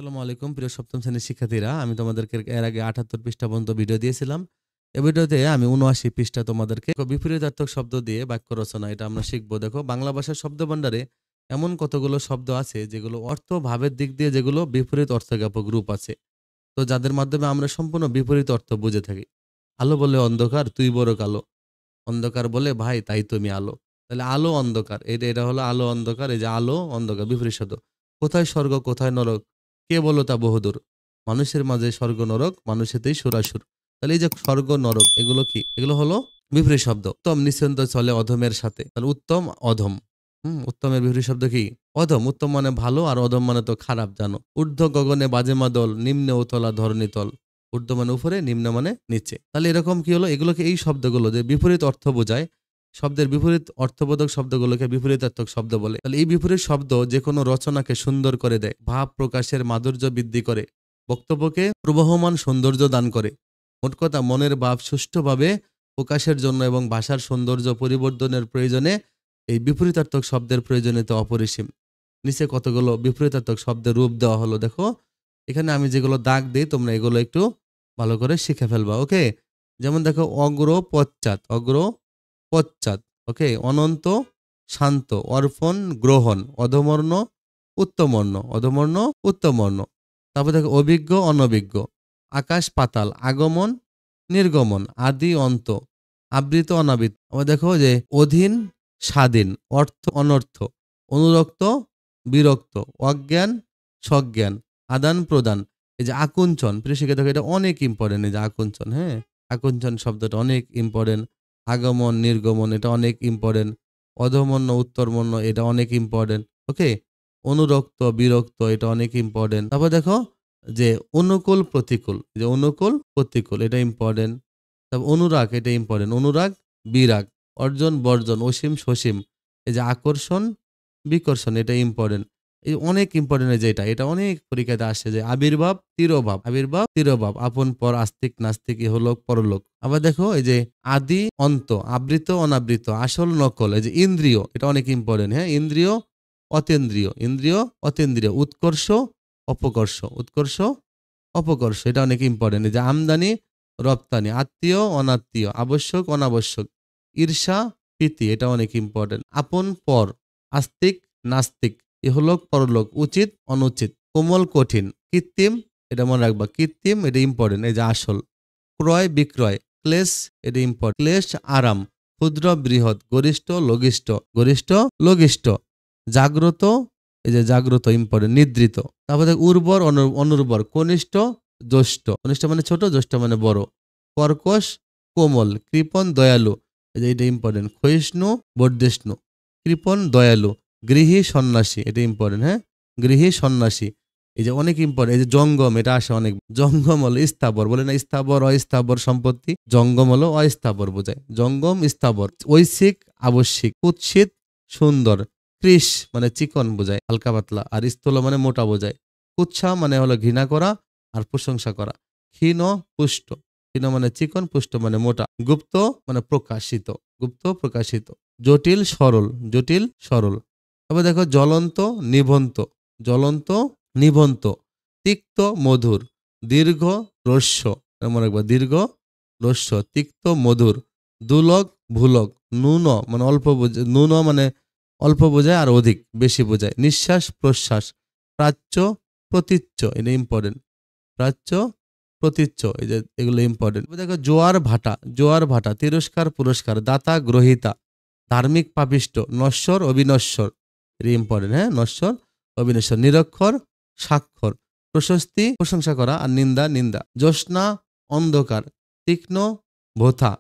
আসসালামু আলাইকুম প্রিয় সপ্তম শ্রেণীর শিক্ষার্থীরা, আমি তোমাদেরকে এর আগে ৭৮ পৃষ্ঠা পর্যন্ত ভিডিও দিয়েছিলাম। এই ভিডিওতে আমি ৭৯ পৃষ্ঠা তোমাদেরকে বিপরীতার্থক শব্দ দিয়ে বাক্য রচনা এটা আমরা শিখবো। দেখো, বাংলা ভাষার শব্দভাণ্ডারে এমন কতগুলো শব্দ আছে যেগুলো অর্থ ভাবের দিক দিয়ে যেগুলো বিপরীত অর্থজ্ঞাপক রূপ আছে, তো যাদের মাধ্যমে আমরা সম্পূর্ণ বিপরীত অর্থ বুঝে থাকি। আলো বলে অন্ধকার, তুই বড় কালো। অন্ধকার বলে ভাই তাই তুমি আলো। তাহলে আলো অন্ধকার, এটা এটা হলো আলো অন্ধকার। এই যে আলো অন্ধকার বিপরীত শব্দ। কোথায় স্বর্গ কোথায় নরক, কে বলো তা বহুদূর। মানুষের মাঝে স্বর্গ নরক, মানুষেতেই সুরাসুর। তাহলে এই যে স্বর্গ নরক এগুলো কি? এগুলো হলো বিপরীত শব্দ। উত্তম নিশ্চিন্ত চলে অধমের সাথে, তাহলে উত্তম অধম। উত্তমের বিপরীত শব্দ কি? অধম। উত্তম মানে ভালো আর অধম মানে তো খারাপ, জানো। ঊর্ধ্ব গগনে বাজে মাদল, নিম্নে উতলা ধরণীতল। ঊর্ধ্ব মানে উপরে, নিম্ন মানে নিচে। তাহলে এরকম কি হলো? এগুলোকে এই শব্দগুলো যে বিপরীত অর্থ বোঝায়, শব্দের বিপরীত অর্থবোধক শব্দগুলোকে বিপরীতার্থক শব্দ বলে। তাহলে এই বিপরীত শব্দ যে কোনো রচনাকে সুন্দর করে দেয়, ভাব প্রকাশের মাধুর্য বৃদ্ধি করে, বক্তব্যকে প্রবহমান সৌন্দর্য দান করে। মোট কথা, মনের ভাব সুষ্ঠুভাবে প্রকাশের জন্য এবং ভাষার সৌন্দর্য পরিবর্তনের প্রয়োজনে এই বিপরীতার্থক শব্দের প্রয়োজনীয়তা অপরিসীম। নিচে কতগুলো বিপরীতার্থক শব্দের রূপ দেওয়া হলো দেখো। এখানে আমি যেগুলো দাগ দিই তোমরা এগুলো একটু ভালো করে শিখে ফেলবা, ওকে। যেমন দেখো, অগ্র পশ্চাৎ, অগ্র পশ্চাৎ, ওকে। অনন্ত শান্ত, অর্পণ গ্রহণ, অধমর্ণ উত্তমর্ণ, অধমর্ণ উত্তমর্ণ। তারপর দেখো, অভিজ্ঞ অনভিজ্ঞ, আকাশ পাতাল, আগমন নির্গমন, আদি অন্ত, আবৃত অনাবৃত। আবার দেখো যে অধীন স্বাধীন, অর্থ অনর্থ, অনুরক্ত বিরক্ত, অজ্ঞান সজ্ঞান, আদান প্রদান। এই যে আকুঞ্চন, প্রিয় শিক্ষা দেখো, এটা অনেক ইম্পর্টেন্ট। এই যে আকুঞ্চন, হ্যাঁ, আকুঞ্চন শব্দটা অনেক ইম্পর্টেন্ট। আগমন নির্গমন এটা অনেক ইম্পর্টেন্ট। অধমন্য উত্তরমন্য এটা অনেক ইম্পর্টেন্ট, ওকে। অনুরক্ত বিরক্ত এটা অনেক ইম্পর্টেন্ট। তারপর দেখো যে অনুকূল প্রতিকূল, যে অনুকূল প্রতিকূল এটা ইম্পর্টেন্ট। তারপর অনুরাগ এটা ইম্পর্টেন্ট, অনুরাগ বিরাগ, অর্জন বর্জন, অসীম সসীম। এই যে আকর্ষণ বিকর্ষণ এটা ইম্পর্টেন্ট। এই অনেক ইম্পর্টেন্ট। যে এটা অনেক পরীক্ষাতে আসে, যে আবির্ভাব তিরোভাব, আবির্ভাব তিরোভাব, আপন পর আস্তিক নাস্তিক ইহলোক পরলোক। আবার দেখো এই যে আদি অন্ত, আবৃত অনাবৃত, আসল নকল। এই যে ইন্দ্রিয় এটা অনেক ইম্পর্টেন্ট, হ্যাঁ। ইন্দ্রিয় অতীন্দ্রিয়, ইন্দ্রিয় অতীন্দ্রিয়, উৎকর্ষ অপকর্ষ, উৎকর্ষ অপকর্ষ এটা অনেক ইম্পর্টেন্ট। এই যে আমদানি রপ্তানি, আত্মীয় অনাত্মীয়, আবশ্যক অনাবশ্যক, ঈর্ষা প্রীতি এটা অনেক ইম্পর্টেন্ট। আপন পর, আস্তিক নাস্তিক, ইহলোক পরলোক, উচিত অনুচিত, কোমল কঠিন, কৃত্রিম এটা মনে রাখবা, কৃত্রিম এটা ইম্পর্টেন্ট। এই যে আসল, ক্রয় বিক্রয়, ক্লেশ এটা ইম্পর্টেন্ট, ক্লেশ আরাম, ক্ষুদ্র বৃহৎ, গরিষ্ঠ লঘিষ্ঠ, গরিষ্ঠ লঘিষ্ঠ, জাগ্রত এই যে জাগ্রত ইম্পর্টেন্ট, নিদ্রিত। তারপরে উর্বর অনুর্বর, কনিষ্ঠ জ্যেষ্ঠ, কনিষ্ঠ মানে ছোট, জ্যেষ্ঠ মানে বড়, কর্কশ কোমল, কৃপণ দয়ালু, এই যে এটা ইম্পর্টেন্ট, ক্ষয়িষ্ণু বর্ধিষ্ণু, কৃপণ দয়ালু, গৃহী সন্ন্যাসী এটা ইম্পর্টেন্ট, হ্যাঁ। গৃহী সন্ন্যাসী এই যে অনেক ইম্পর্টেন্ট। এই যে জঙ্গম এটা আসে অনেক। জঙ্গম হলো স্থাবর, বলে না স্থাবর অস্থাবর সম্পত্তি, জঙ্গম হলো অস্থাবর বোঝায়, জঙ্গম স্থাবর। ঐচ্ছিক আবশ্যিক, কুৎসিত সুন্দর, কৃষ মানে চিকন বোঝায়, হালকা পাতলা, আর স্থূল মানে মোটা বোঝায়। কুৎসা মানে হলো ঘৃণা করা আর প্রশংসা করা। ক্ষীণ পুষ্ট, ক্ষীণ মানে চিকন, পুষ্ট মানে মোটা। গুপ্ত মানে প্রকাশিত, গুপ্ত প্রকাশিত। জটিল সরল, জটিল সরল। তবে দেখো জ্বলন্ত নিভন্ত, জ্বলন্ত নিভন্ত, তিক্ত মধুর, দীর্ঘ হ্রস্ব, মনে রাখবা দীর্ঘ হ্রস্ব, তিক্ত মধুর, দুলক ভুলক, নুন মানে অল্প বোঝায়, নুন মানে অল্প বোঝায় আর অধিক বেশি বোঝায়। নিঃশ্বাস প্রশ্বাস, প্রাচ্য প্রতীচ্য এটা ইম্পর্টেন্ট, প্রাচ্য প্রতীচ্য এই যে এগুলো ইম্পর্টেন্ট। দেখো জোয়ার ভাটা, জোয়ার ভাটা, তিরস্কার পুরস্কার, দাতা গ্রহিতা, ধার্মিক পাপিষ্ট, নশ্বর অবিনশ্বর এটা ইম্পর্টেন্ট, হ্যাঁ। নশ্বর অবিনশ্বর, নিরক্ষর স্বাক্ষর, প্রশস্তি প্রশংসা করা আর নিন্দা নিন্দা। জ্যোৎস্না অন্ধকার, তীক্ষ্ণ ভোথা,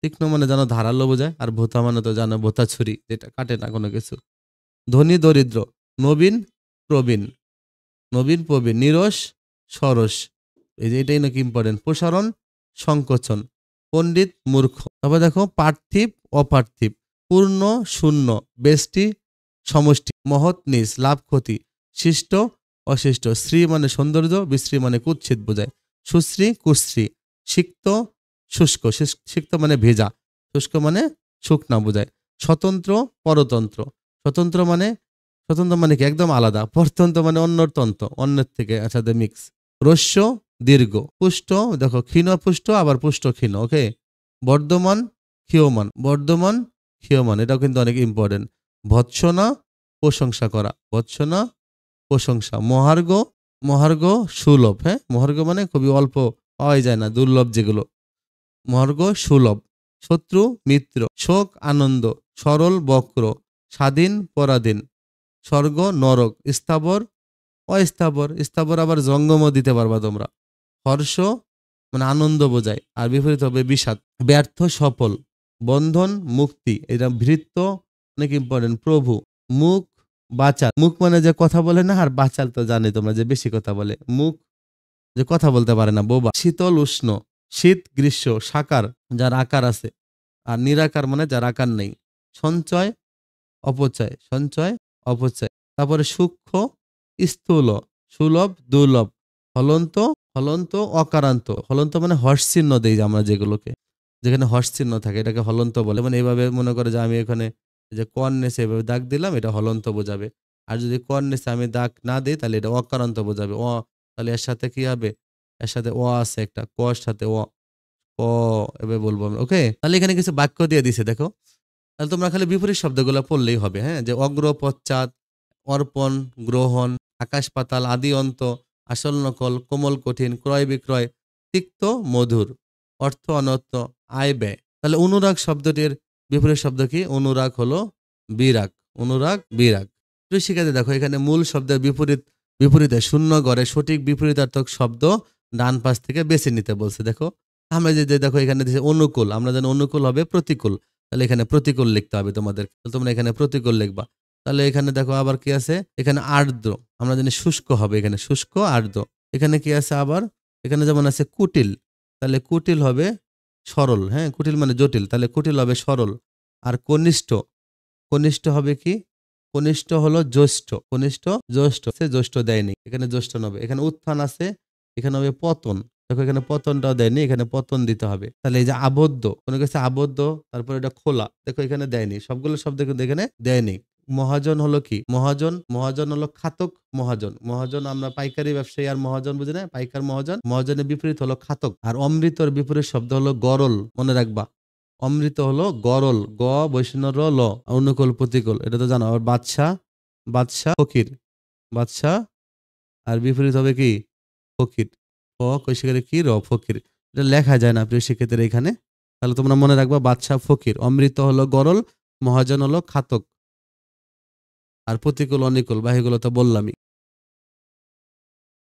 তীক্ষ্ণ মানে জানো ধারালো বোঝায়, আর ভোথা মানে তো জানো ভোথা ছুরি, যেটা কাটে না কোনো কিছু। ধনী দরিদ্র, নবীন প্রবীণ, নবীন প্রবীণ, নিরস সরস এই যে এটাই নাকি ইম্পর্টেন্ট। প্রসারণ সংকোচন, পণ্ডিত মূর্খ। তারপর দেখো পার্থিব অপার্থিব, পূর্ণ শূন্য, বেষ্টি সমষ্টি, মহৎ নিজ, লাভ ক্ষতি, শিষ্ট অশিষ্ট। শ্রী মানে সৌন্দর্য, বিশ্রী মানে কুৎসিত বোঝায়। সুশ্রী কুশ্রী, সিক্ত শুষ্ক, সিক্ত মানে ভেজা, শুষ্ক মানে শুকনা বোঝায়। স্বতন্ত্র পরতন্ত্র, স্বতন্ত্র মানে স্বতন্ত্র মানে কি একদম আলাদা, পরতন্ত্র মানে অন্যর তন্ত্র, অন্যের থেকে একসাথে মিক্স। রস্য দীর্ঘ, পুষ্ট দেখো ক্ষীণ পুষ্ট আবার পুষ্ট ক্ষীণ, ওকে। বর্ধমান ক্ষীয়মান, বর্ধমান ক্ষীয়মান, এটাও কিন্তু অনেক ইম্পর্টেন্ট। ভৎসনা প্রশংসা করা, ভৎসনা প্রশংসা। মহার্ঘ, মহার্ঘ সুলভ, হ্যাঁ মহার্ঘ মানে খুবই অল্প, পাওয়াই যায় না, দুর্লভ যেগুলো, মহার্ঘ সুলভ। শত্রু মিত্র, শোক আনন্দ, সরল বক্র, স্বাধীন পরাধীন, স্বর্গ নরক, স্থাবর অস্থাবর, স্থাবর আবার জঙ্গমও দিতে পারবা তোমরা। হর্ষ মানে আনন্দ বোঝায়, আর বিপরীত হবে বিষাদ। ব্যর্থ সফল, বন্ধন মুক্তি, এটা ভৃত্য অনেক ইম্পর্টেন্ট। প্রভু, মুখ বাচাল, মুখ মানে যে কথা বলে না, আর বাচাল তো জানি তোমরা যে বেশি কথা বলে, মুখ যে কথা বলতে পারে না, বোবা। শীতল উষ্ণ, শীত গ্রীষ্ম, সাকার যার আকার আছে, আর নিরাকার মানে যার আকার নেই। সঞ্চয় অপচয়, সঞ্চয় অপচয়। তারপরে সূক্ষ্ম স্থূল, সুলভ দুর্লভ, হলন্ত, হলন্ত অকারান্ত, হলন্ত মানে হর্ষ চিহ্ন দেই যে আমরা যেগুলোকে, যেখানে হর্ষ চিহ্ন থাকে এটাকে হলন্ত বলে। মানে এইভাবে মনে করে যে আমি এখানে যে কর্নেসে এভাবে দাগ দিলাম, এটা হলন্ত বোঝাবে। আর যদি কর্নেসে আমি দাগ না দিই তাহলে এটা অকারান্ত বোঝাবে। তাহলে এর সাথে কি হবে, এর সাথে আছে একটা কর সাথে ক, এভাবে বলবো আমরা, ওকে। তাহলে এখানে কিছু বাক্য দিয়ে দিছে দেখো, তাহলে তোমরা খালি বিপরীত শব্দগুলো পড়লেই হবে, হ্যাঁ। যে অগ্র পশ্চাৎ, অর্পণ গ্রহণ, আকাশ পাতাল আদি অন্ত, আসল নকল, কোমল কঠিন, ক্রয় বিক্রয়, তিক্ত মধুর, অর্থ অনর্থ, আয় ব্যয়। তাহলে অনুরাগ শব্দটির বিপরীত শব্দ কি? অনুরাগ হলো বিরাগ, অনুরাগ বিরাগ। প্রিয় শিক্ষার্থী দেখো এখানে মূল শব্দের বিপরীতে শূন্য ঘরে সঠিক বিপরীতার্থক শব্দ ডান পাশ থেকে বেছে নিতে বলছে। দেখো আমরা যে দেখো এখানে দিয়েছে অনুকূল, আমরা জানি অনুকূল হবে প্রতিকূল, তাহলে এখানে প্রতিকূল লিখতে হবে তোমাদের, তোমরা এখানে প্রতিকূল লিখবা। তাহলে এখানে দেখো আবার কি আছে, এখানে আর্দ্র, আমরা জানি শুষ্ক হবে, এখানে শুষ্ক আর্দ্র। এখানে কি আছে আবার, এখানে যেমন আছে কুটিল, তাহলে কুটিল হবে সরল, হ্যাঁ কুটিল মানে জটিল, তাহলে কুটিল হবে সরল। আর কনিষ্ঠ, কনিষ্ঠ হবে কি, কনিষ্ঠ হলো জ্যৈষ্ঠ, কনিষ্ঠ জ্যৈষ্ঠ, সে জ্যৈষ্ঠ দেয়নি, এখানে জ্যৈষ্ঠ নবে। এখানে উত্থান আছে, এখানে হবে পতন, দেখো এখানে পতনটাও দেয়নি, এখানে পতন দিতে হবে। তাহলে এই যে আবদ্ধ, কোনো কিছু আবদ্ধ, তারপর এটা খোলা, দেখো এখানে দেয়নি, সবগুলো শব্দ কিন্তু এখানে দেয়নি। মহাজন হলো কি, মহাজন, মহাজন হলো খাতক মহাজন, মহাজন আমরা পাইকারি ব্যবসায়ী আর মহাজন বুঝি না, পাইকার মহাজন, মহাজনের বিপরীত হলো খাতক। আর অমৃতর বিপরীত শব্দ হলো গরল, মনে রাখবা, অমৃত হলো গরল, গ বৈষ্ণব ল, অনুকূল প্রতিকূল, এটা তো জানো। আর বাদশাহ, বাদশাহ ফকির, বাদশাহ আর বিপরীত হবে কি ফকির, ফ কৈশিকারে কি র, ফকির। এটা লেখা যায় না প্রিয় শিক্ষার্থীরা এখানে, তাহলে তোমরা মনে রাখবা বাদশাহ ফকির, অমৃত হলো গরল, মহাজন হলো খাতক, আর প্রতিকূল অনিকুল বা এগুলো তো বললামই।